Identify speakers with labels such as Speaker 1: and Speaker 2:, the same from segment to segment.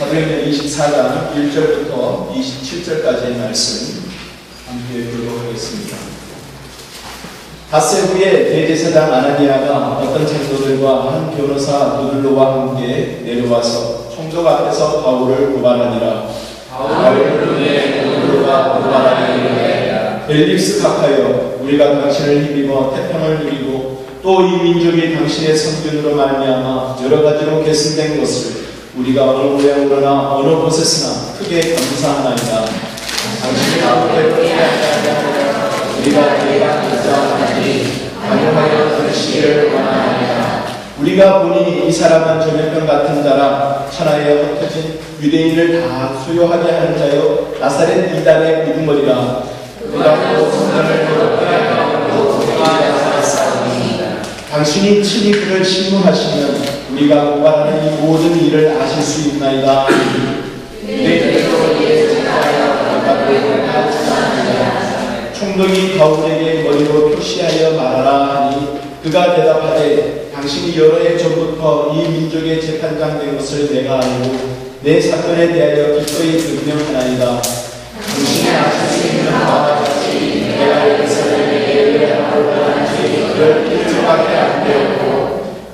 Speaker 1: 사도행전 24장 1절부터 27절까지의 말씀 함께 읽도록 하겠습니다. 닷새 후에 대제사장 아나니아가 어떤 장로들과 한 변호사 도들로와 함께 내려와서 총독 앞에서 바울을 고발하니라. 바울을 부르되 도들로가 고발하여 이르되 벨릭스 각하여 우리가 당신을 힘입어 태평을 누리고 또 이 민족이 당신의 성균으로 말미암아 여러 가지로 계승된 것을 우리가 어느 모양으로나 어느 곳에서나 크게 감사하나이다. 당신이 아무데도 우리가 대강 인정하니 강요하여 들으시기를 원하나이다. 우리가 보니 이 사람은 전염병 같은 자라 천하에 흩어진 유대인을 다 수요하게 하는 자여 나사렛 이단의 우두머리라. 그가 또 성전을 더럽게 하고 고생하여 살았사오니 당신이 친히 그를 신문하시면 우리가 고발하는 이 모든 일을 아실 수 있나이다. 총독이 바울에게 머리로 표시하여 말하라 하니 그가 대답하되 당신이 여러 해 전부터 이 민족의 재판장 된 것을 내가 알고 내 사건에 대하여 기꺼이 증명하나이다. 당신이 아실 수 있는 바와 같이 내가 예루살렘에 하려는 죄를 일주밖에 안 되었고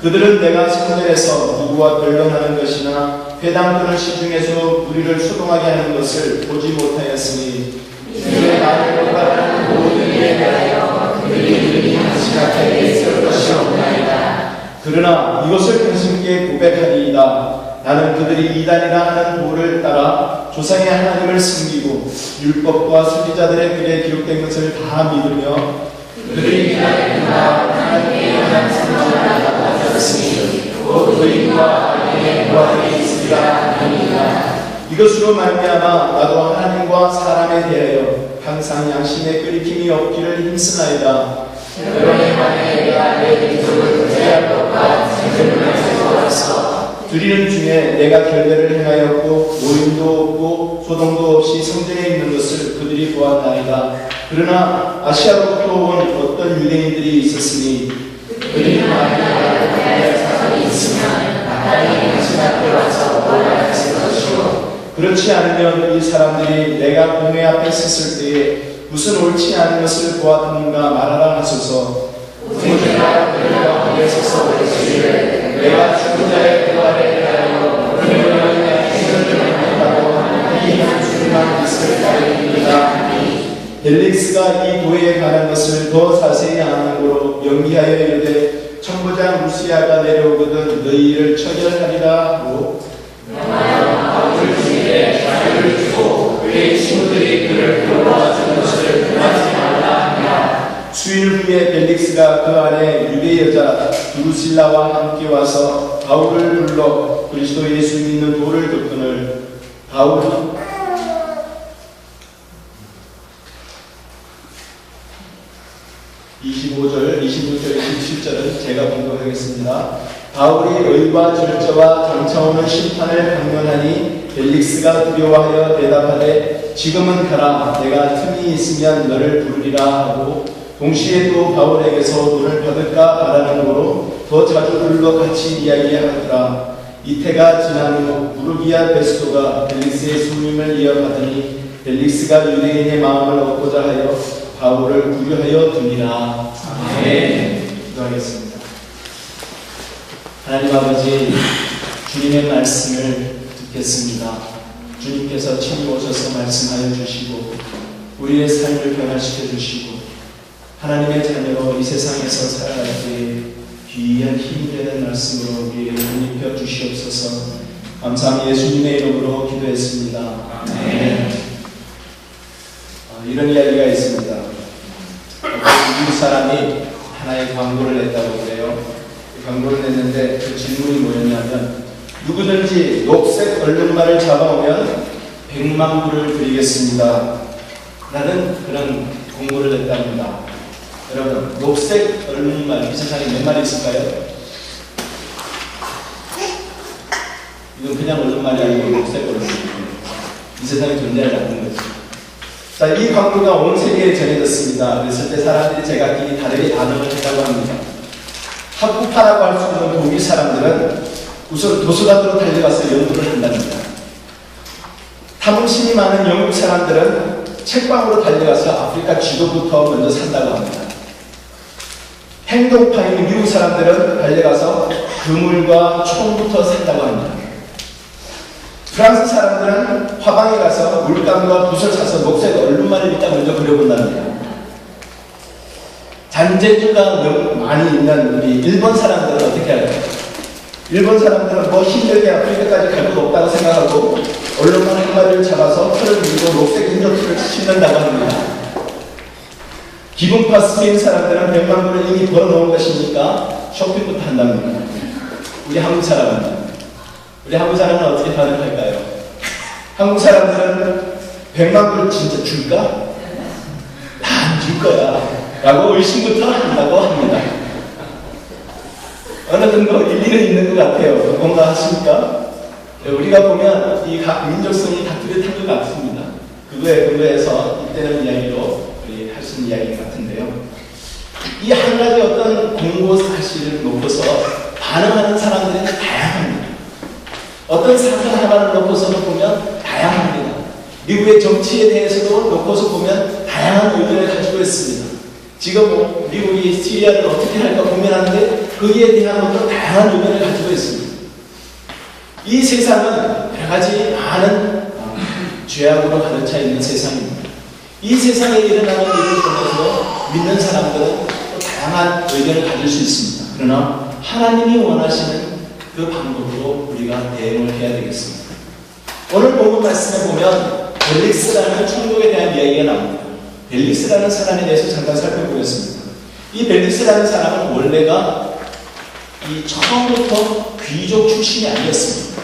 Speaker 1: 그들은 내가 성전에서 누구와 변론하는 것이나 회당 또는 시중에서 우리를 소동하게 하는 것을 보지 못하였으니 주의 나를 고발하는 모든 일에 대하여 그들이 당신한테 있을 것이 없나이다. 그러나 이것을 당신께 고백하리이다. 나는 그들이 이단이라 하는 도를 따라 조상의 하나님을 숨기고 율법과 선지자들의 글에 기록된 것을 다 믿으며 그들이 이단이라 하나님의 영향 성전을 받았으니 곧 의인과 악인의 구원이 있으리라 하니라. 이것으로 말미암아 나도 하나님과 사람에 대하여 항상 양심에 끓이김이 없기를 힘쓰나이다. 그러니 만에 내가 내 민족을 구제할 것과 생존을 세워서 드리는 중에 내가 결례를 행하였고 노임도 없고 소동도 없이 성전에 있는 것을 그들이 보았나이다. 그러나 아시아로부터 온 어떤 유대인들이 있었으니 그들이 만에 내가 사람이 있으면 나타나니 당신 앞에 와서 올라갔을 것이고 그렇지 않으면 이 사람들이 내가 공회 앞에 섰을 때에 무슨 옳지 않은 것을 보았는가 말하라 하소서. 우리가 그들과 함께 서서 그러시기를 내가 죽은 자의 부활에 대하여 그들과 생존을 한다고 하는 이 한줄만 있을 따름입니다. 벨릭스가 이 도에 관한 것을 더 자세히 아는 고로 연기하여 이르되 천부장 루시아가 내려오거든 너희 일을 처결하리라 하고 바울을 죽이되 자유를 주고 그의 친구들이 그를 돌아주는 것을 금하지 말라 하니라. 수일 후에 벨릭스가 그 안에 유대 여자 두루실라와 함께 와서 바울을 불러 그리스도 예수 믿는 도를 듣거늘 바울은 25절, 26절, 27절은 제가 공부하겠습니다. 바울이 의와 절저와 장차오는 심판을 강론하니 벨릭스가 두려워하여 대답하되 지금은 가라. 내가 틈이 있으면 너를 부르리라 하고 동시에 또 바울에게서 돈을 받을까 바라는 거로 더 자주 불러 같이 이야기하더라. 이태가 지난 후 부르기아 베스토가 벨릭스의 수임을 이어받으니 벨릭스가 유대인의 마음을 얻고자 하여 바울을 구류하여 두니라. 아멘. 기도하겠습니다. 하나님 아버지, 주님의 말씀을 듣겠습니다. 주님께서 친히 오셔서 말씀하여 주시고 우리의 삶을 변화시켜 주시고 하나님의 자녀로 이 세상에서 살아갈 때에 귀한 힘이 되는 말씀으로 우리에게 입혀 주시옵소서. 감사함 예수님의 이름으로 기도했습니다. 아멘. 이런 이야기가 있습니다. 미국 사람이 하나의 광고를 냈다고 그래요. 광고를 냈는데 그 질문이 뭐였냐면 누구든지 녹색 얼룩말을 잡아오면 100만 불을 드리겠습니다 라는 그런 공고를 냈답니다. 여러분, 녹색 얼룩말 이 세상에 몇 마리 있을까요? 이건 그냥 얼룩말이 아니고 녹색 얼룩말이에요. 이 세상에 존재하지 않는 거죠. 자, 이 광고가 온 세계에 전해졌습니다. 그랬을 때 사람들이 제각기 다르게 반응을 했다고 합니다. 학구파라고 할 수 있는 독일 사람들은 우선 도서관으로 달려가서 연구를 한답니다. 탐심이 많은 영국 사람들은 책방으로 달려가서 아프리카 지도부터 먼저 산다고 합니다. 행동파인 미국 사람들은 달려가서 그물과 총부터 산다고 합니다. 프랑스 사람들은 화방에 가서 물감과 붓을 사서 목색 얼룩말을 일단 먼저 그려본답니다. 잔재주가 너무 많이 있는 우리 일본 사람들은 어떻게 할까요? 일본 사람들은 뭐 힘들게 아프리카까지 갈 것 없다고 생각하고 얼룩말 한 마리를 잡아서 털을 밀고 녹색 인조틀을 신는다고 합니다. 기분파 스페인 사람들은 100만 불을 이미 벌어놓은 것이니까 쇼핑부터 한답니다. 우리 한국 사람은 어떻게 반응할까요? 한국 사람들은 100만 불 진짜 줄까? 나 안 줄 거야 라고 의심부터 한다고 합니다. 어느 정도 일리는 있는 것 같아요. 공감하십니까? 우리가 보면 이 민족성이 다 뚜렷한 것 같습니다. 그거에 근거해서 이때는 이야기로 우리 할 수 있는 이야기 같은데요. 이 한 가지 어떤 공고 사실을 놓고서 반응하는 사람들이 다양합니다. 어떤 사건 하나를 놓고서는 보면 다양합니다. 미국의 정치에 대해서도 놓고서 보면 다양한 의견을 가지고 있습니다. 지금 미국이 시리아를 어떻게 할까 고민하는데 거기에 대한 어떤 다양한 의견을 가지고 있습니다. 이 세상은 여러 가지 많은 죄악으로 가득 차 있는 세상입니다. 이 세상에 일어나는 일을 통해서 믿는 사람들은 또 다양한 의견을 가질 수 있습니다. 그러나 하나님이 원하시는 그 방법으로 우리가 대응을 해야 되겠습니다. 오늘 본문 말씀에 보면 벨릭스라는 총독에 대한 이야기가 나옵니다. 벨릭스라는 사람에 대해서 잠깐 살펴보겠습니다. 이 벨릭스라는 사람은 원래가 이 처음부터 귀족 출신이 아니었습니다.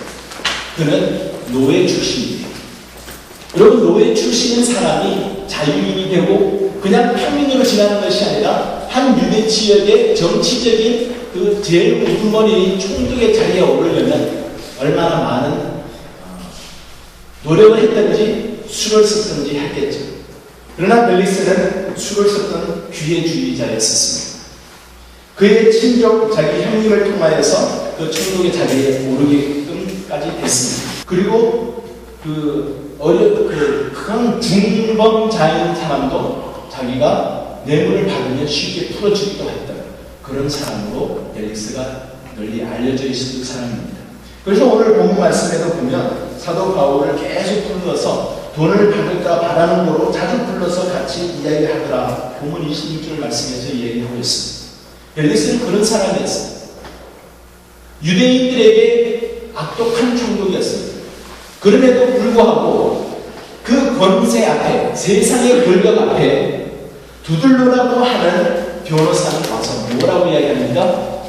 Speaker 1: 그는 노예 출신이에요. 여러분, 노예 출신인 사람이 자유인이 되고 그냥 평민으로 지나는 것이 아니라 한 유대 지역의 정치적인 그 제일 우두머리 총독의 자리에 오르려면 얼마나 많은 노력을 했든지 술을 썼든지 했겠죠. 그러나 벨릭스는 술을 썼던 귀회주의자였습니다. 그의 친족, 자기 형님을 통하여서 그 총독의 자리에 오르게끔까지 됐습니다. 그리고 그런 중범자인 사람도 자기가 뇌물을 받으면 쉽게 풀어주기도 했던 그런 사람으로 벨릭스가 널리 알려져 있을 사람입니다. 그래서 오늘 본문 말씀에도 보면 사도 바울을 계속 불러서 돈을 받을까 바라는 거로 자주 불러서 같이 이야기하더라. 본문 26절 말씀에서 이야기하고 있습니다. 벨릭스는 그런 사람이었어요. 유대인들에게 악독한 총독이었습니다. 그럼에도 불구하고 그 권세 앞에, 세상의 권력 앞에 두들러라고 하는 변호사는 와서 뭐라고 이야기합니까?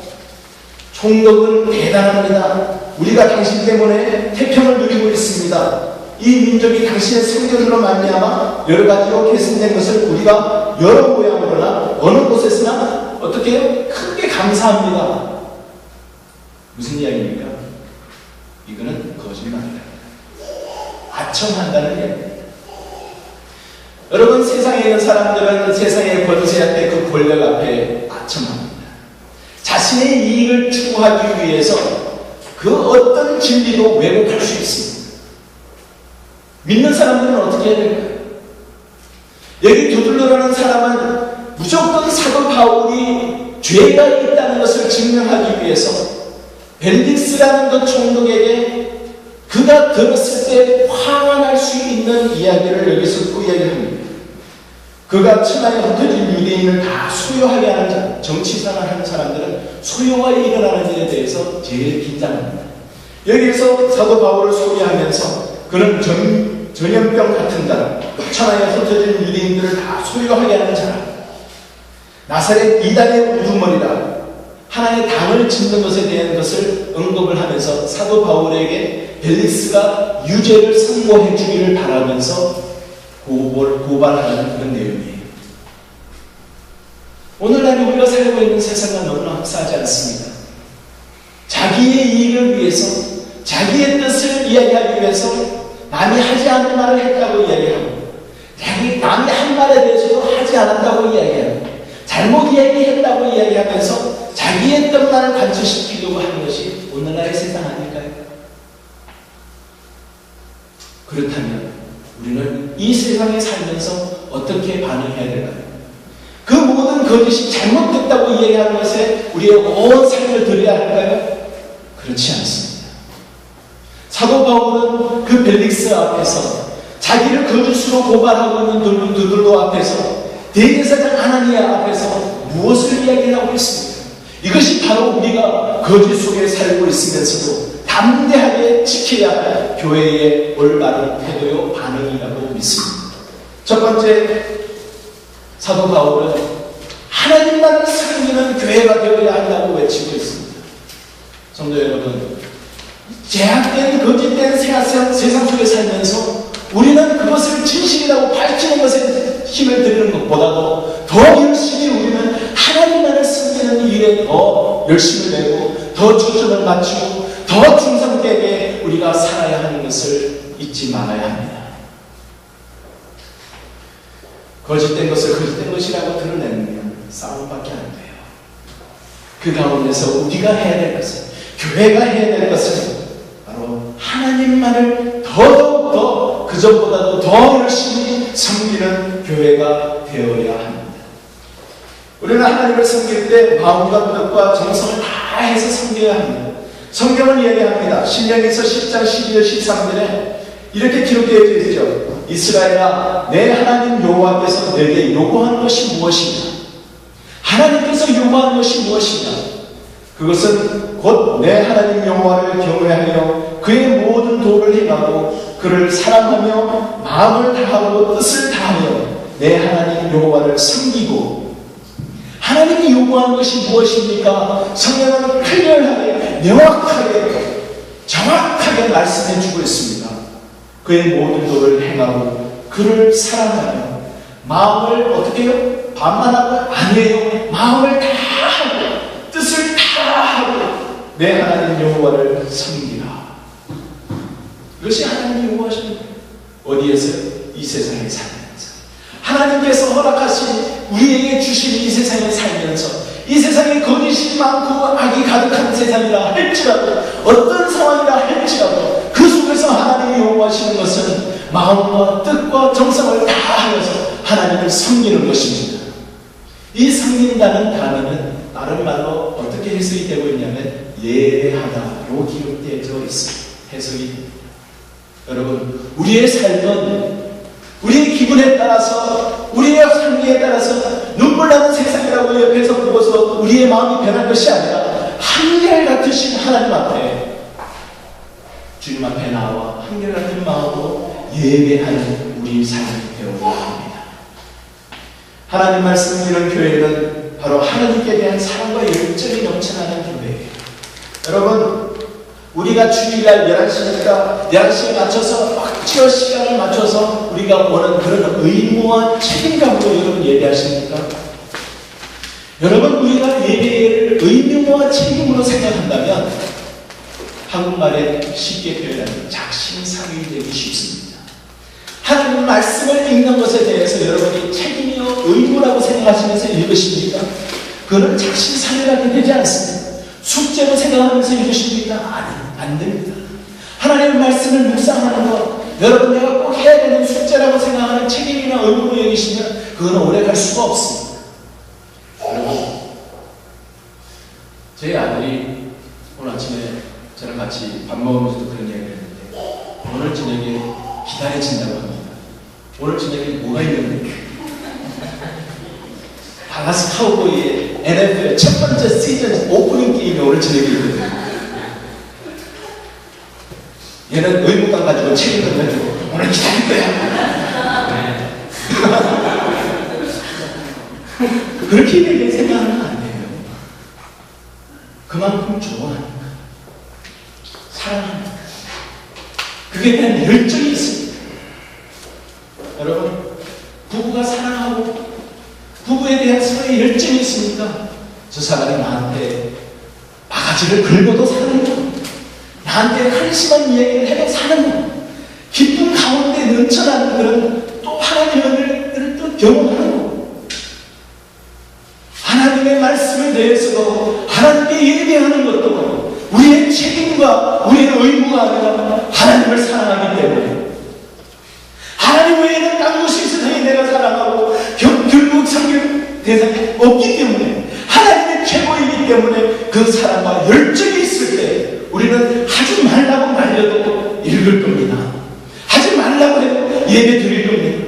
Speaker 1: 총독은 대단합니다. 우리가 당신 때문에 태평을 누리고 있습니다. 이 민족이 당신의 성전으로 말미암아 여러 가지로 개선된 것을 우리가 여러 모양으로나 어느 곳에서나 어떻게 해요? 크게 감사합니다. 무슨 이야기입니까? 이거는 거짓말이다. 아첨한다는 이야기입니다. 여러분, 세상에 있는 사람들은 세상의 권세 앞에, 그 권력 앞에 아첨합니다. 자신의 이익을 추구하기 위해서 그 어떤 진리도 왜곡할 수 있습니다. 믿는 사람들은 어떻게 해야 될까요? 여기 두들러라는 사람은 무조건 사도 바울이 죄가 있다는 것을 증명하기 위해서 벨릭스라는 그 총독에게 그가 들었을 때 화가 날 수 있는 이야기를 여기서 또 이야기합니다. 그가 천하에 흩어진 유대인을 다 소유하게 하는 자, 정치생활 하는 사람들은 소유가 일어나는 일에 대해서 제일 긴장합니다. 여기에서 사도 바울을 소개하면서 그는 전염병 같은 자, 천하에 흩어진 유대인들을 다 소유하게 하는 자라. 나사렛 이단의 우두머리다. 하나의 당을 짓는 것에 대한 것을 언급을 하면서 사도 바울에게 벨릭스가 유죄를 선고해 주기를 바라면서 고발하는 그런 내용이에요. 오늘날 우리가 살고 있는 세상과 너무나 흡사하지 않습니다. 자기의 이익을 위해서, 자기의 뜻을 이야기하기 위해서 남이 하지 않은 말을 했다고 이야기하고, 남이 한 말에 대해서도 하지 않았다고 이야기하고, 잘못 이야기했다고 이야기하면서 자기의 뜻만을 관철시키려고 하는 것이 오늘날의 세상 아닐까요? 그렇다면 우리는 이 세상에 살면서 어떻게 반응해야 될까요? 그 모든 거짓이 잘못됐다고 이야기하는 것에 우리의 온 삶을 들여야 할까요? 그렇지 않습니다. 사도 바울은 그 벨릭스 앞에서 자기를 거짓으로 고발하고 있는 누들도 앞에서 대제사장 아나니아 앞에서 무엇을 이야기하고 있습니까? 이것이 바로 우리가 거짓 속에 살고 있으면서도 담대하게 지켜야 할 교회의 올바른 태도요 반응이라고 믿습니다. 첫 번째, 사도 바울은 하나님만을 섬기는 교회가 되어야 한다고 외치고 있습니다. 성도 여러분, 제약된 거짓된 세상 속에 살면서 우리는 그것을 진실이라고 밝히는 것에 힘을 들이는 것보다도 더 열심히 우리는 하나님만을 섬기는 일에 더 열심을 내고 더 초점을 맞추고 더 충성되게 우리가 살아야 하는 것을 잊지 말아야 합니다. 거짓된 것을 거짓된 것이라고 드러내면 싸움밖에 안 돼요. 그 가운데서 우리가 해야 될 것은, 교회가 해야 될 것은 바로 하나님만을 더더욱 그전보다도 더 열심히 섬기는 교회가 되어야 합니다. 우리는 하나님을 섬길 때 마음과 뜻과 정성을 다해서 섬겨야 합니다. 성경은 이야기합니다. 신명기서 10장 12절 13절에 이렇게 기록되어 있죠. 이스라엘아, 내 하나님 여호와께서 내게 요구하는 것이 무엇이냐? 하나님께서 요구하는 것이 무엇이냐? 그것은 곧 내 하나님 여호와를 경외하여 그의 모든 도를 행하고 그를 사랑하며 마음을 다하고 뜻을 다하며 내 하나님 여호와를 섬기고. 하나님이 요구하는 것이 무엇입니까? 성경은 클리어하게, 명확하게, 정확하게 말씀해 주고 있습니다. 그의 모든 도를 행하고 그를 사랑하며 마음을 어떻게 해요? 반만하고 아니에요. 마음을 다 하고 뜻을 다 하고 내 하나님 여호와를 섬기라. 이것이 하나님이 요구하시는 거예요. 어디에서요? 이 세상에 살면서. 하나님께서 허락하신 우리에게 주신 이 세상에 살면서 이 세상에 거짓이 많고 악이 가득한 세상이라 할지라도 어떤 상황이라 할지라도 그 속에서 하나님이 요구하시는 것은 마음과 뜻과 정성을 다하여서 하나님을 섬기는 것입니다. 이 섬긴다는 단어는 다른 말로 어떻게 해석이 되고 있냐면 예배하다로 기록되어 있습니다. 해석이 됩니다. 여러분, 우리의 삶은 우리의 기분에 따라서 우리의 상태에 따라서 눈물 나는 세상이라고 옆에서 보고서 우리의 마음이 변할 것이 아니라 한결같으신 하나님 앞에 주님 앞에 나와 한결같은 마음으로 예배하는 우리 삶이 되어야 합니다. 하나님 말씀 믿는 교회는 바로 하나님께 대한 사랑과 열정이 넘쳐나는 교회예요. 여러분, 우리가 주일날 11시니까 11시에 맞춰서 억지로 시간을 맞춰서 우리가 오는 그런 의무와 책임감으로 여러분 예배하십니까? 여러분, 우리가 예배를 의무와 책임으로 생각한다면 한국말에 쉽게 표현하면 작심삼일이 되기 쉽습니다. 하나님 말씀을 읽는 것에 대해서 여러분이 책임이요 의무라고 생각하시면서 읽으십니까? 그거는 작심삼일하게 되지 않습니다. 숙제로 생각하면서 읽으십니까? 안 됩니다. 하나님의 말씀을 묵상하는 것, 여러분 내가 꼭 해야 되는 숙제라고 생각하는 책임이나 의무로 여기시면 그거는 오래 갈 수가 없습니다. 여러분, 제 아들이 오늘 아침에 저랑 같이 밥 먹으면서도 그런 이야기를 했는데 오늘 저녁에 기다려진다고 합니다. 오늘 저녁에 뭐가 있는데? 다라스 카우보이의 NFL 첫 번째 시즌 오프닝 게임이 오늘 저녁에 있거든요. 얘는 의무감 가지고 책임을 가지고 오늘 기다릴 거야. 그렇게 되게 생각하면 안 돼요. 그만큼 좋아하니까, 사랑하니까, 그게 대한 열정이 있습니다. 여러분, 부부가 사랑하고 부부에 대한 서로의 열정이 있으니까 저 사람이 나한테 바가지를 긁어도 사는 거, 나한테 한심한 이야기를 해도 사는 거, 기쁨 가운데 넘쳐나는 그런 또 하나님의 은혜를 또 경험하는 거, 하나님의 말씀에 대해서도 하나님께 예배하는 것도 우리의 책임과 우리의 의무가 아니라 하나님을 사랑하기 때문에 하나님 외에는 아무것이 세상에 내가 사랑하고 결국 섬길 대상이 없기 때문에 하나님의 최고이기 때문에 그 사랑과 열정이 있을 때 우리는 하지 말라고 말려도 읽을 겁니다. 하지 말라고 해도 예배 드릴 겁니다.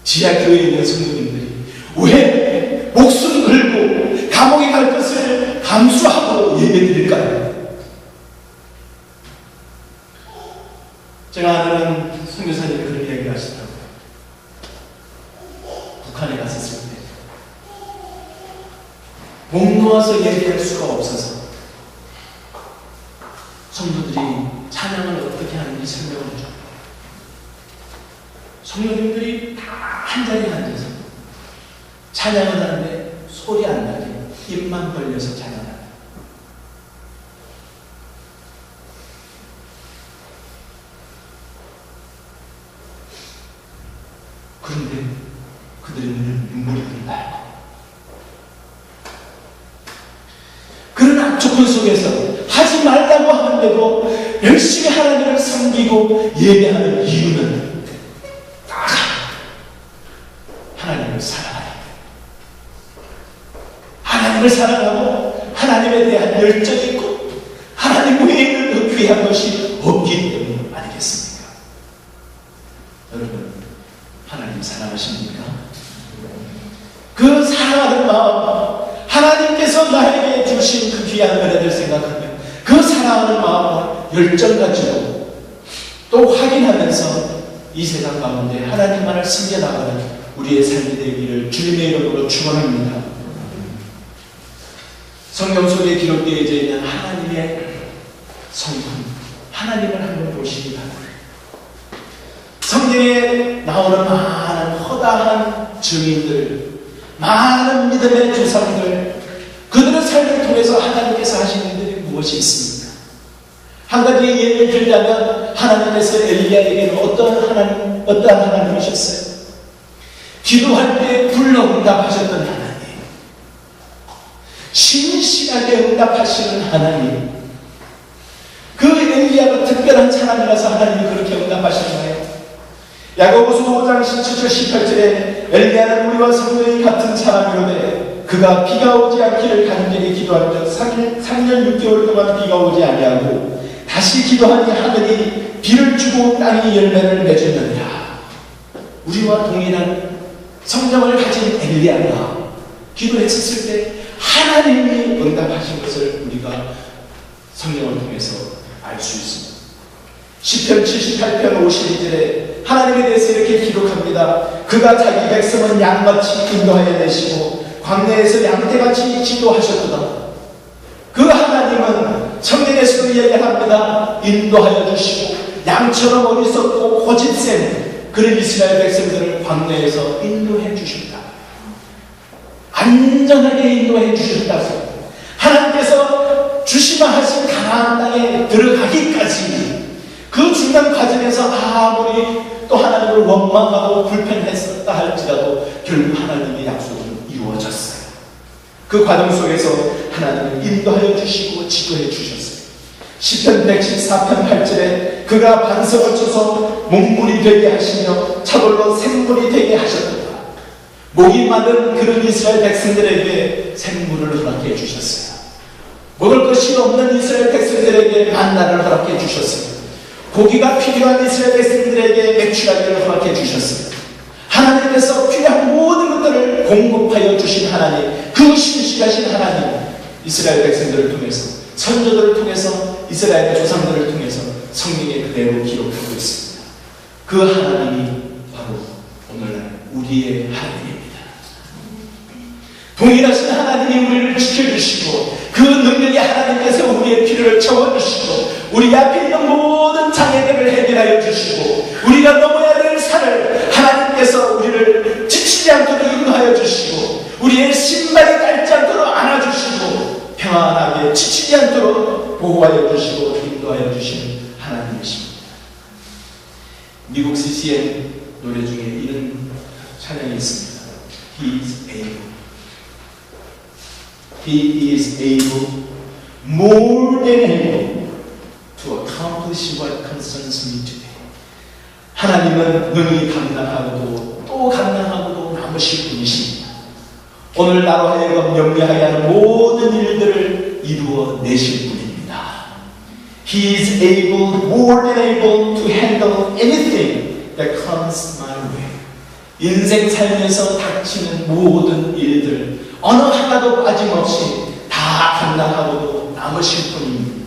Speaker 1: 지하교회에 있는 성도님들이 왜 목숨 걸고 감옥에 갈 것을 감수하고 예배 드릴까요? 제가 아는 선교사님이 그런 이야기를 하시더라고요. 북한에 갔었을 때 목 놓아서 예배할 수가 없어서 성도들이 찬양을 어떻게 하는지 설명을 해줘. 성도님들이 다 한 자리에 앉아서 찬양을 하는데 소리 안 나게 입만 벌려서 찬양을 합니다. 그런데 그들의 눈물이 흘러요. 그런 악조건 속에서 하지 말라고 하는데도 열심히 하나님을 섬기고 예배하는 이유는 다 하나님을 사랑하는, 하나님을 사랑하고 하나님에 대한 열정이 있고 하나님 외에는 더 귀한 것이 없기 때문 아니겠습니까? 여러분, 하나님 사랑하십니까? 그 사랑하는 마음, 하나님께서 나에게 주신 그 귀한 은혜를 생각하면 그 사랑하는 마음과 열정 가지고 또 확인하면서 이 세상 가운데 하나님만을 섬겨나가는 우리의 삶이 되기를 주님의 이름으로 축원합니다. 성경 속에 기록되어 있는 하나님의 성품, 하나님을 한번 보시기 바랍니다. 성경에 나오는 많은 허다한 증인들, 많은 믿음의 조상들, 그들의 삶을 통해서 하나님께서 하신 일들이 무엇이 있습니까? 한 가지 예를 들자면 하나님께서 엘리야에게는 어떠한 하나님이셨어요? 기도할 때 불러 응답하셨던 하나님, 신실하게 응답하시는 하나님, 그 엘리야가 특별한 사람이라서 하나님이 그렇게 응답하시는 거예요. 야고보서 5장 17절 18절에 엘리야는 우리와 성도의 같은 사람이로되 그가 비가 오지 않기를 간절히 기도하며 3년 6개월 동안 비가 오지 아니하고 다시 기도하니 하늘이 비를 주고 땅이 열매를 맺었느니라. 우리와 동일한 성령을 가진 엘리야가 기도했었을 때 하나님이 응답하신 것을 우리가 성령을 통해서 알 수 있습니다. 시편 78편 52절에 하나님에 대해서 이렇게 기록합니다. 그가 자기 백성은 양같이 인도하여 내시고 광야에서 양떼같이 지도하셨도다. 그 하나님은 성경에서도 이야기합니다. 인도하여 주시고 양처럼 어리석고 고집센 그런 이스라엘 백성들을 광야에서 인도해 주셨다. 안전하게 인도해 주셨다고. 하나님께서 주시마 하신 가나안 땅에 들어가기까지 그 중간 과정에서 아무리 또 하나님을 원망하고 불편했었다 할지라도 결국 하나님의 약속은 이루어졌어요. 그 과정 속에서 하나님은 인도하여 주시고 지도해 주셨어요. 시편 114편 8절에 그가 반석을 쳐서 몽물이 되게 하시며 차돌로 샘물이 되게 하셨다. 목이 마른 그런 이스라엘 백성들에게 샘물을 허락해 주셨어요. 먹을 것이 없는 이스라엘 백성들에게 만나를 허락해 주셨어요. 고기가 필요한 이스라엘 백성들에게 메추라기를 허락해 주셨어요. 하나님께서 필요한 모든 것들을 공급하여 주신 하나님, 그 신실하신 하나님, 이스라엘 백성들을 통해서, 선조들을 통해서, 이스라엘의 조상들을 통해서 성경에 그대로 기록하고 있습니다. 그 하나님이 바로 오늘날 우리의 하나님입니다. 동일하신 하나님이 우리를 지켜주시고 그 능력의 하나님께서 우리의 필요를 채워주시고 우리 앞에 있는 모든 장애들을 해결하여 주시고 우리가 넘어야 될 산을 하나님께서 우리를 지치지 않도록 인도하여 주시고 우리의 신발이 닳지 않도록 안아주시고 평안하게 지치지 않도록 보호하여 주시고 인도하여 주시는 하나님이십니다. 미국 CCM 노래 중에 이런 찬양이 있습니다. He is able. He is able, more than able, to accomplish what concerns me today. 하나님은 능히 감당하고도 또 감당하고도 남으실 분이십니다. 오늘 나로 하여금 염려하게 하는 모든 일들을 이루어 내실 분입니다. He is able, more than able to handle anything that comes my way. 인생 삶에서 닥치는 모든 일들 어느 하나도 빠짐없이 다 감당하고도 남으실 분입니다.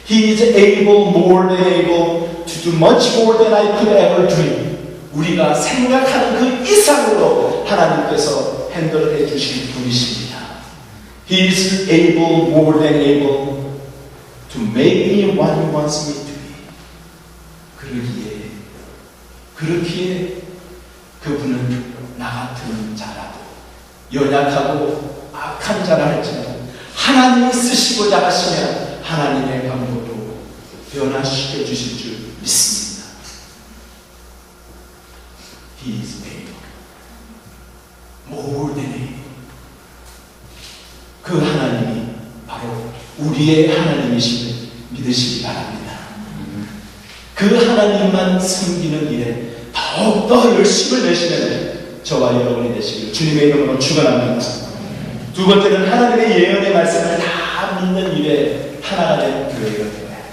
Speaker 1: He is able, more than able to do much more than I could ever dream. 우리가 생각하는 그 이상으로 하나님께서 핸들해 주실 분이십니다. He is able, more than able to make me what He wants me to be. 그렇기에 그분은 나 같은 자라도 연약하고 악한 자라 할지라도 하나님이 쓰시고자 하시면 하나님의 방법으로 변화시켜 주실 줄 믿습니다. He is able, more than able. 그 하나님이 바로 우리의 하나님이심을 믿으시기 바랍니다. 그 하나님만 섬기는 일에 더욱더 열심을 내시는 저와 여러분이 되시길 주님의 이름으로 축원합니다. 두 번째는 하나님의 예언의 말씀을 다 믿는 일에 하나가 된 교회가 되어야 해요.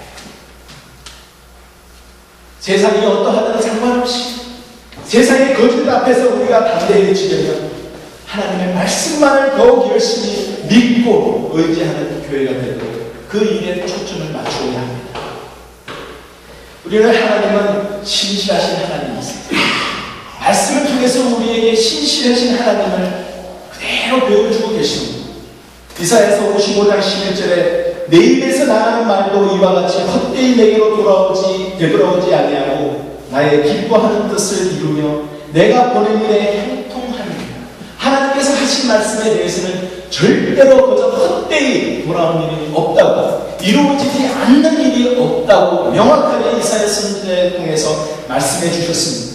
Speaker 1: 세상이 어떠하든 상관없이 세상의 거짓 앞에서 우리가 담대해지려면 하나님의 말씀만을 더욱 열심히 믿고 의지하는 교회가 되고 그 일에 초점을 맞추어야 합니다. 우리는 하나님은 신실하신 하나님이세요. 말씀을 통해서 우리에게 신실하신 하나님을 그대로 배워주고 계십니다. 이사야서 55장 11절에 내 입에서 나가는 말도 이와 같이 헛되이 내게로 되돌아오지 아니하고 나의 기뻐하는 뜻을 이루며 내가 보낸 일에 형통하느니라. 하나님께서 하신 말씀에 대해서는 절대로 그저 헛되이 돌아온 일이 없다고, 이루어지지 않는 일이 없다고 명확하게 이사야 선지자를 통해서 말씀해 주셨습니다.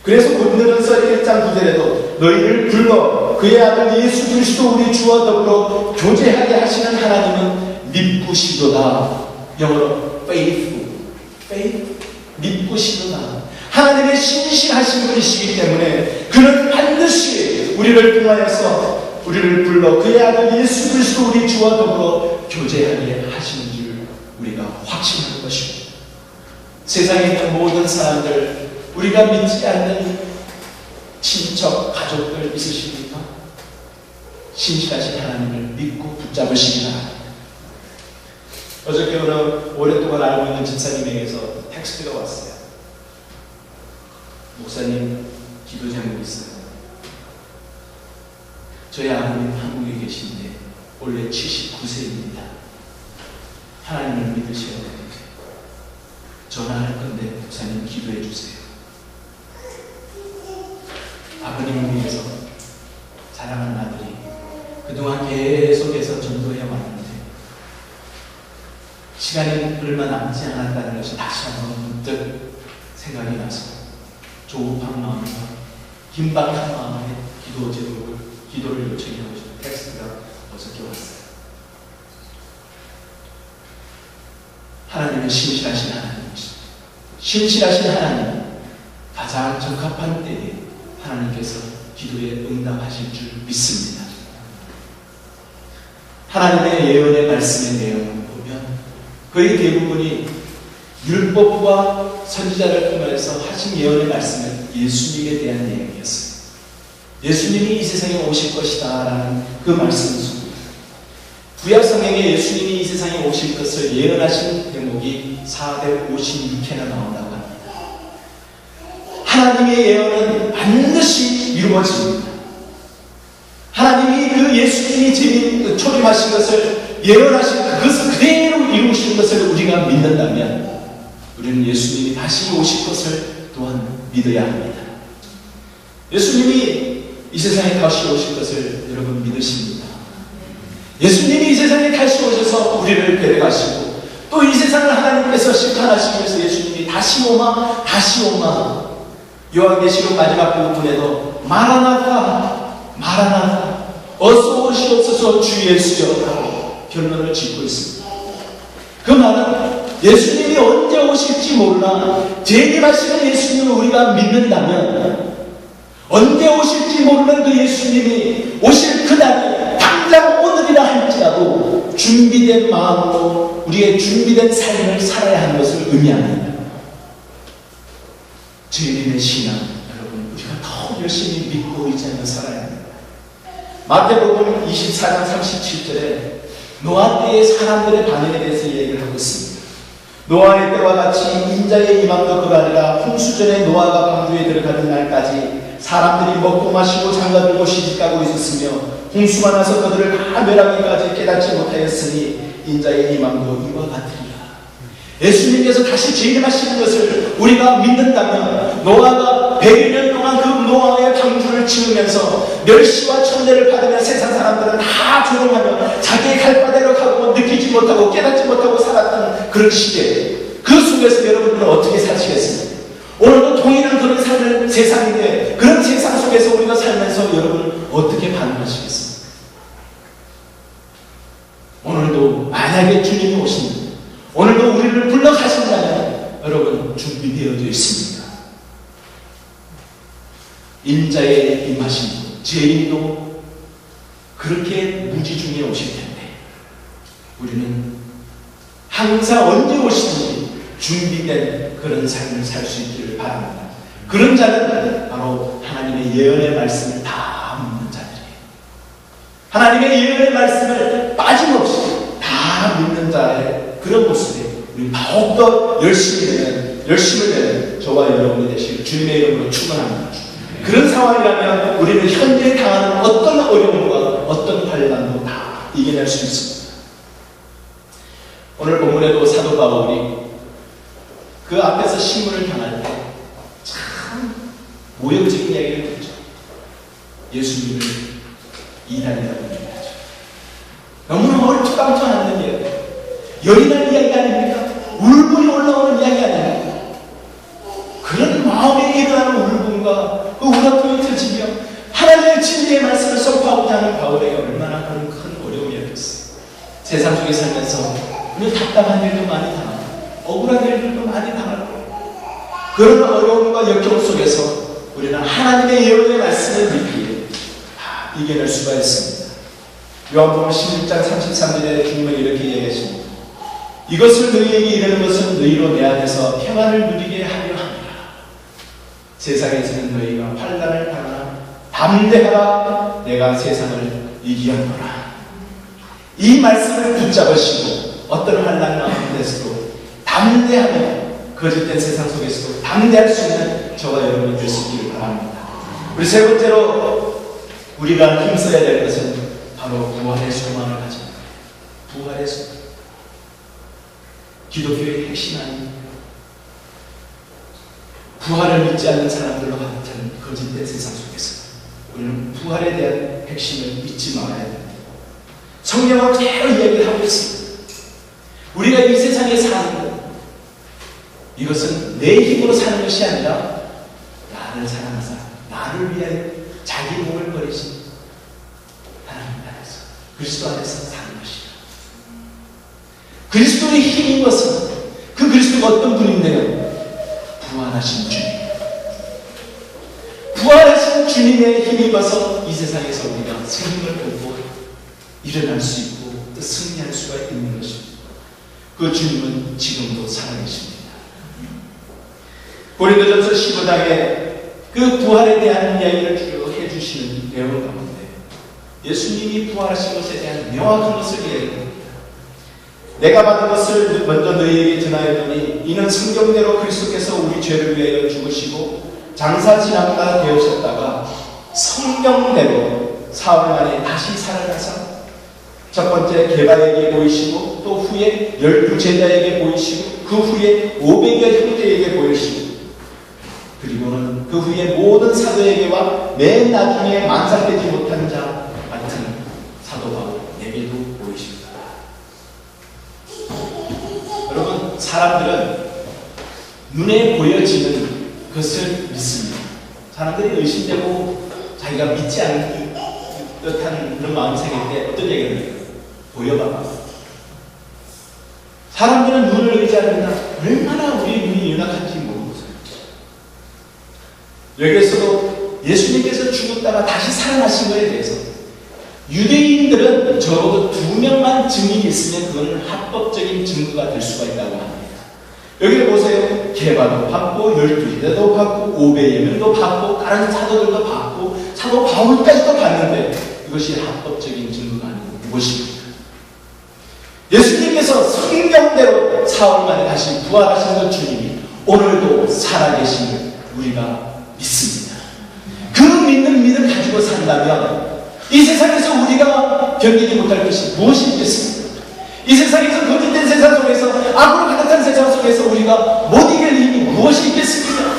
Speaker 1: 그래서 고린도전서 1장 9절에도 너희를 불러 그의 아들 예수 그리스도 우리 주와 더불어 교제하게 하시는 하나님은 믿부시도다. 영어로 faith, 믿부시도다. 하나님의 신실하신 분이시기 때문에 그는 반드시 우리를 통하여서 우리를 불러 그의 아들 예수 그리스도 우리 주와 더불어 교제하게 하시는 줄 우리가 확신하는 것입니다. 세상에 있는 모든 사람들, 우리가 믿지 않는 친척, 가족들 있으십니까? 신실하신 하나님을 믿고 붙잡으시기 바랍니다. 어저께 어느 오랫동안 알고 있는 집사님에게서 텍스트가 왔어요. 목사님, 기도 제목이 있어요. 저희 아버님 한국에 계신데 원래 79세입니다. 하나님을 믿으셔야 되는데 전화할 건데 목사님 기도해 주세요. 아버님을 위해서 사랑하는 아들이 그동안 계속해서 전도해 왔는데 시간이 얼마 남지 않았다는 것이 다시 한번 문득 생각이 나서 조급한 마음과 긴박한 마음에 기도를 요청하고 싶은 텍스트가 어저께 왔어요. 하나님은 신실하신 하나님이십니다. 신실하신 하나님, 가장 적합한 때에 하나님께서 기도에 응답하실 줄 믿습니다. 하나님의 예언의 말씀의 내용을 보면 거의 대부분이 율법과 선지자를 통해서 하신 예언의 말씀은 예수님에 대한 내용이었어요. 예수님이 이 세상에 오실 것이다 라는 그 말씀 속에 구약성경에 예수님이 이 세상에 오실 것을 예언하신 대목이 456회나 나온다고 합니다. 하나님의 예언은 반드시 이루어집니다. 하나님이 그 예수님이 초림하신 것을 예언하신 그것을 그대로 이루신 것을 우리가 믿는다면 우리는 예수님이 다시 오실 것을 또한 믿어야 합니다. 예수님이 이 세상에 다시 오실 것을 여러분 믿으십니까? 예수님이 이 세상에 다시 오셔서 우리를 데려가시고 또 이 세상을 하나님께서 심판하시기 위해서 예수님이 다시 오마 요한계시록 마지막 부분에도 마라나타 어서 오시옵소서 주 예수여 라고 결론을 짓고 있습니다. 그 말은 예수님이 언제 오실지 몰라. 재림하시는 예수님을 우리가 믿는다면 언제 오실지 모르는 그 예수님이 오실 그날이 당장 오늘이라 할지라도 준비된 마음으로 우리의 준비된 삶을 살아야 하는 것을 의미합니다. 주님의 신앙, 여러분, 우리가 더 열심히 믿고 의지하며 살아야 합니다. 마태복음 24장 37절에 노아 때의 사람들의 반응에 대해서 얘기를 하고 있습니다. 노아의 때와 같이 인자의 임함도 그가 아니라 홍수전에 노아가 방주에 들어가는 날까지 사람들이 먹고 마시고 장가들고 시집가고 있었으며 홍수가 나서 그들을 다 멸하기까지 깨닫지 못하였으니 인자의 임함도 이와 같으리라. 예수님께서 다시 재림하시는 것을 우리가 믿는다면 노아가 100년 동안 그 노아의 방주를 지으면서 멸시와 천대를 받으며 세상 사람들은 다 조롱하며 자기의 갈 바대로 가고 느끼지 못하고 깨닫지 못하고 살았던 그런 시대, 그 속에서 여러분들은 어떻게 사시겠습니까? 오늘도 동일한 그런 삶을 세상인데 그런 세상 속에서 우리가 살면서 여러분은 어떻게 반응하시겠습니까? 오늘도 만약에 주님이 오신다면, 오늘도 우리를 불러 가신다면 여러분 준비되어져 있습니다. 인자의 임하신 재림도 그렇게 무지중에 오실 텐데 우리는 항상 언제 오시든지 준비된 그런 삶을 살 수 있기를 바랍니다. 그런 자는 바로 하나님의 예언의 말씀을 다 믿는 자들이에요. 하나님의 예언의 말씀을 빠짐없이 다 믿는 자의 그런 모습에 우리 더욱더 열심을 내는 저와 여러분이 되시길 주님의 이름으로 축원합니다. 그런 상황이라면 우리는 현재 당하는 어떤 어려움과 어떤 환난도 다 이겨낼 수 있습니다. 오늘 본문에도 사도 바울이 그 앞에서 신문을 당할 때 참 모욕적인 이야기를 듣죠. 예수님을 이단이라고 얘기하죠. 너무나 얼토당토하는 이야기, 열이 날 이야기 아닙니까? 울분이 올라오는 이야기 아닙니까? 그런 마음에 일어나는 울분과 그 우라통이 터지며 하나님의 진리의 말씀을 선포하고자 하는 바울에게 얼마나 그런 큰 어려움이었겠어요. 세상 속에 살면서 우리는 답답한 일도 많이 당하고 억울한 일들도 많이 당하고 그런 어려움과 역경 속에서 우리는 하나님의 예언의 말씀을 믿기에 다 이겨낼 수가 있습니다. 요한복음 16장 33절에 주님은 이렇게 얘기하십니다. 이것을 너희에게 이르는 것은 너희로 내 안에서 평안을 누리게 하려 합니다. 세상에서는 너희가 환난을 당하나 담대하라, 내가 세상을 이기었노라. 이 말씀을 붙잡으시고 어떤 환난 가운데서도 담대하며 거짓된 세상 속에서도 담대할 수 있는 저와 여러분이 될 수 있기를 바랍니다. 우리 세 번째로 우리가 힘써야 될 것은 바로 부활의 소망을 가진 거예요. 부활의 소망. 기독교의 핵심 아닙니까? 부활을 믿지 않는 사람들로 가득 찬 거짓된 세상 속에서 우리는 부활에 대한 핵심을 잊지 말아야 됩니다. 성경은 그대로 이야기를 하고 있습니다. 우리가 이 세상에 사는 것, 이것은 내 힘으로 사는 것이 아니라 나를 사랑하사 나를 위하여 자기 몸을 버리신 하나님 안에서, 그리스도 안에서 사는 것이다. 그리스도의 힘인 것은 그 그리스도가 어떤 분인데요? 부활하신 주님. 부활하신 주님의 힘입어서 이 세상에서 우리가 생명을 보고 일어날 수 있고 또 승리할 수가 있는 것입니다. 그 주님은 지금도 살아계십니다. 고린도전서 15장에 그 부활에 대한 이야기를 주로 해주시는 내용 가운데 예수님이 부활하신 것에 대한 명확한 것을 이야기합니다. 내가 받은 것을 먼저 너희에게 전하였더니 이는 성경대로 그리스도께서 우리 죄를 위하여 죽으시고 장사 지남가 되으셨다가 성경대로 사흘 만에 다시 살아나서 첫 번째 게바에게 보이시고 또 후에 12제자에게 보이시고 그 후에 500여 형제에게 보이시고 그리고는 그 후에 모든 사도에게와 맨 나중에 만삭되지 못한 자 같은 사도 바울에게도 보이십니다. 여러분, 사람들은 눈에 보여지는 것을 믿습니다. 사람들이 의심되고 자기가 믿지 않는 듯한 그런 마음이 생길 때 어떤 얘기를 해요? 보여봐봐. 사람들은 눈을 의지합니다. 얼마나 우리 눈이 연약한지 모르고서요. 여기에서도 예수님께서 죽었다가 다시 살아나신 것에 대해서 유대인들은 적어도 2명만 증인이 있으면 그건 합법적인 증거가 될 수가 있다고 합니다. 여기 보세요. 게바도 받고 12제자도 받고 500여명도 받고 다른 사도들도 받고 사도 바울까지도 받는데 이것이 합법적인 증거가 아니고 무엇입니까? 예수님께서 성경대로 사흘 만에 다시 부활하신 것 주님이 오늘도 살아계심을 우리가 믿습니다. 그 믿는 믿음 가지고 산다면 이 세상에서 우리가 견디지 못할 것이 무엇이 있겠습니까? 이 세상에서 거짓된 세상 속에서 악으로 가득한 세상 속에서 우리가 못 이길 힘이 무엇이 있겠습니까?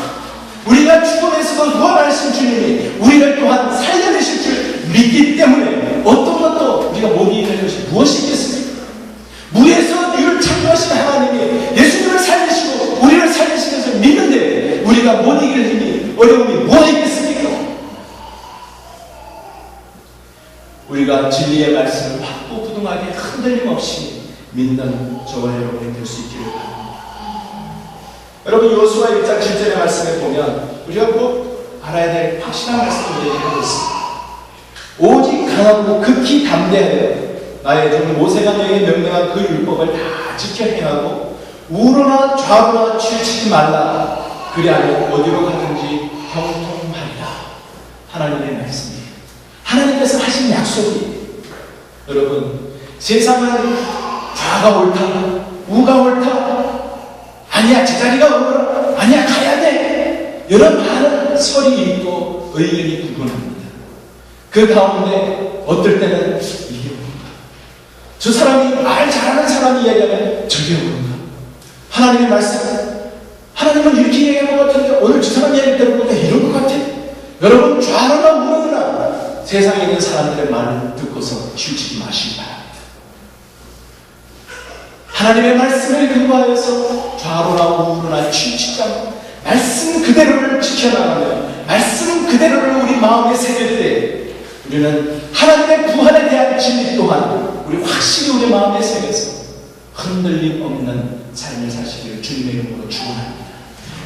Speaker 1: 우리가 죽음에서도 부활하신 주님이 우리를 또한 살려내실 줄 믿기 때문에 어떤 것도 우리가 못 이길 것이 무엇이 있겠습니까? 무에서 유를 창조하신 하나님이 예수님을 살리시고 우리를 살리신 것을 믿는데 우리가 못 이길 힘이 어려움이 뭐가 있겠습니까? 우리가 진리의 말씀을 확고부동하게 흔들림 없이 믿는 저와 여러분이 될 수 있기를 바랍니다. 여러분 여호수아 1장 7절의 말씀에 보면 우리가 꼭 알아야 될 확실한 말씀을 얘기하고 있습니다. 오직 강하고 극히 담대하여 나의 종 모세가 너에게 명령한 그 율법을 다 지켜 행하고 우로나 좌로나 치우치지 말라. 그리하여 어디로 가든지 형통하리라. 하나님의 말씀이에요. 하나님께서 하신 약속이 여러분 세상은 좌가 옳다 우가 옳다 아니야 제자리가 옳아 아니야 가야 돼 이런 많은 설이 있고 의견이 구분합니다. 그 가운데 어떨 때는 이게 옳은가 저 사람이 말 잘하는 사람이 이야기하면 저게 옳은가 하나님의 말씀 하나님은 이렇게 얘기하는 것 같은데 오늘 저 사람 이야기 때문에 이런 것 같아. 여러분 좌로나 우로나 세상에 있는 사람들의 말을 듣고서 치우치지 마시기 바랍니다. 하나님의 말씀을 근거하여서 좌로나 우로나 치우치지 않고 말씀 그대로를 지켜나가며 말씀 그대로를 우리 마음에 새길 때 우리는 하나님의 부활에 대한 진리 또한 우리 확실히 우리 마음에 새겨서 흔들림 없는 삶을 사시기를 주님의 이름으로 축원합니다.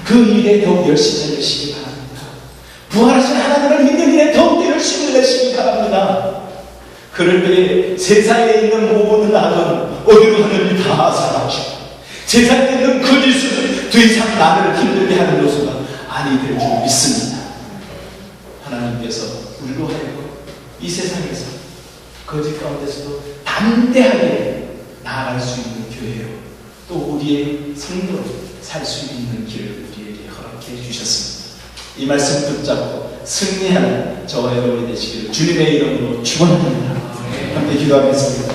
Speaker 1: 그 일에 더욱 열심히 내시기 바랍니다. 부활하신 하나님을 믿는 일에 더욱더 열심히 내시기 바랍니다. 그럴 때에 세상에 있는 모든 악은 어디로 가는지 다 사라지고 세상에 있는 거짓은 더 이상 나를 힘들게 하는 요소가 아니 될 줄 믿습니다. 하나님께서 우리로 하여금 이 세상에서 거짓 가운데서도 담대하게 나아갈 수 있는 교회요 또 우리의 성도로 살 수 있는 길을 우리에게 허락해 주셨습니다. 이 말씀 붙잡고 승리하는 저와 여러분이 되시기를 주님의 이름으로 축원합니다. 함께 기도하겠습니다.